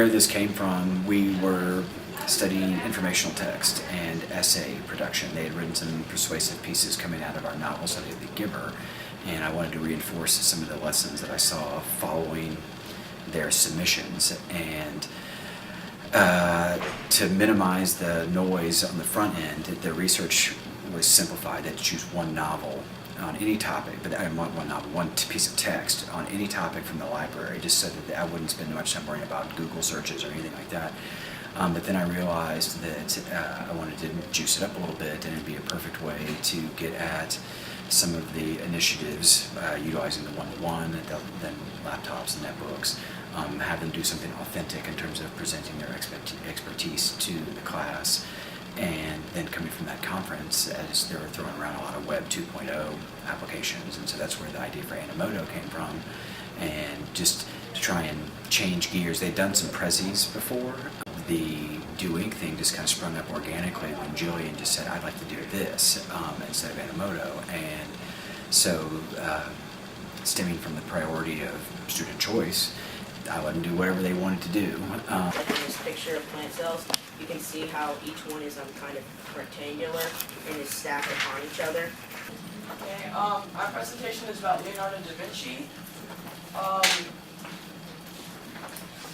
where this came from, we were studying informational text and essay production. They had written some persuasive pieces coming out of our novel study of The Giver, and I wanted to reinforce some of the lessons that I saw following their submissions, and to minimize the noise on the front end, the research was simplified. They had to choose one novel on any topic, but one piece of text on any topic from the library, just so that I wouldn't spend much time worrying about Google searches or anything like that. But then I realized that I wanted to juice it up a little bit, and it'd be a perfect way to get at some of the initiatives utilizing the one-to-one, then laptops and netbooks, have them do something authentic in terms of presenting their expertise to the class. And then coming from that conference, as they were throwing around a lot of Web 2.0 applications, and so that's where the idea for Animoto came from. And just to try and change gears, they'd done some prezzies before. The Do Ink thing just kind of sprung up organically when Jillian just said, I'd like to do this instead of Animoto. And so, stemming from the priority of student choice, I let them do whatever they wanted to do. Like in this picture of plant cells, you can see how each one is kind of rectangular and is stacked upon each other. Okay, our presentation is about Leonardo da Vinci.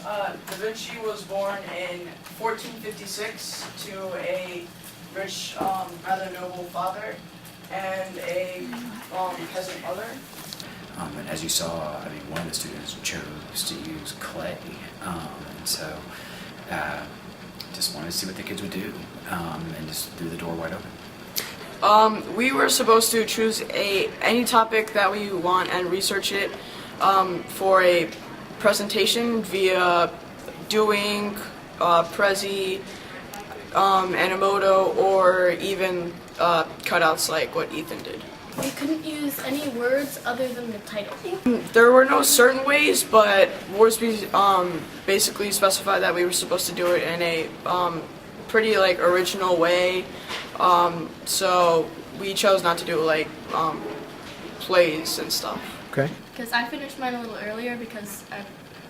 Da Vinci was born in 1456 to a rich, rather noble father and a peasant mother. And as you saw, I mean, one of the students chose to use clay, and so just wanted to see what the kids would do, and just threw the door wide open. We were supposed to choose any topic that we want and research it for a presentation via Do Ink, Prezi, Animoto, or even cutouts like what Ethan did. We couldn't use any words other than the title. There were no certain ways, but Worozby basically specified that we were supposed to do it in a pretty original way. So we chose not to do plays and stuff. Okay. Because I finished mine a little earlier because I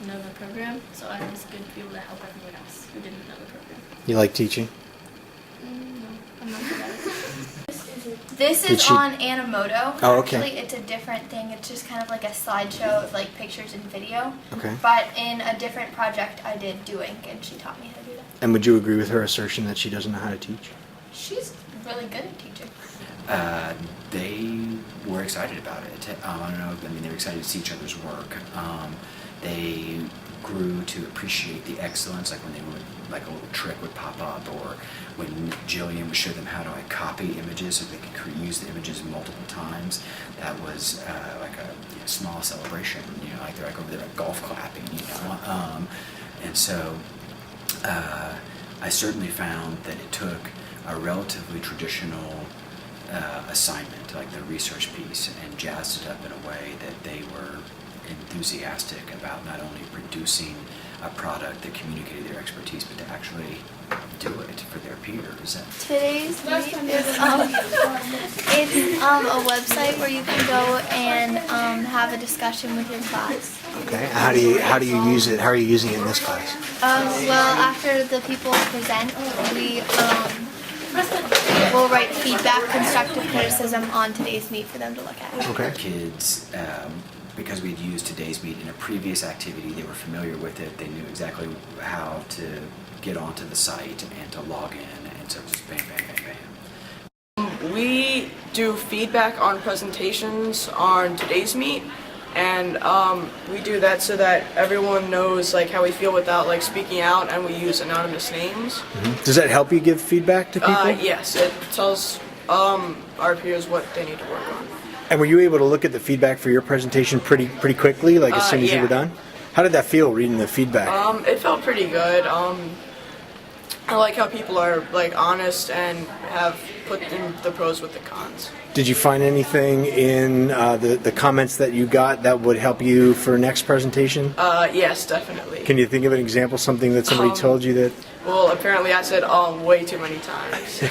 know the program, so I was good to be able to help everyone else who didn't know the program. You like teaching? No, I'm not good at it. This is on Animoto. Oh, okay. Actually, it's a different thing. It's just kind of like a slideshow of pictures and video. Okay. But in a different project, I did Do Ink, and she taught me how to do that. And would you agree with her assertion that she doesn't know how to teach? She's really good at teaching. They were excited about it. I don't know, I mean, they were excited to see each other's work. They grew to appreciate the excellence, like when they would, a little trick would pop up, or when Jillian would show them how to copy images so they could use the images multiple times. That was a small celebration, they're over there golf clapping, and so I certainly found that it took a relatively traditional assignment, like the research piece, and jazzed it up in a way that they were enthusiastic about not only producing a product that communicated their expertise, but to actually do it for their peers. Today's meet is it's a website where you can go and have a discussion with your class. Okay. How do you use it? How are you using it in this class? Well, after the people present, we will write feedback, constructive criticism on today's meet for them to look at. Okay. Kids, because we'd used today's meet in a previous activity, they were familiar with it. They knew exactly how to get onto the site and to log in, and so just bang, bang, bang, bang. We do feedback on presentations on today's meet, and we do that so that everyone knows how we feel without speaking out, and we use anonymous names. Mm-hmm. Does that help you give feedback to people? Yes, it tells our peers what they need to work on. And were you able to look at the feedback for your presentation pretty quickly, as soon as you were done? How did that feel, reading the feedback? It felt pretty good. I like how people are honest and have put in the pros with the cons. Did you find anything in the comments that you got that would help you for next presentation? Yes, definitely. Can you think of an example, something that somebody told you that? Well, apparently I said way too many times.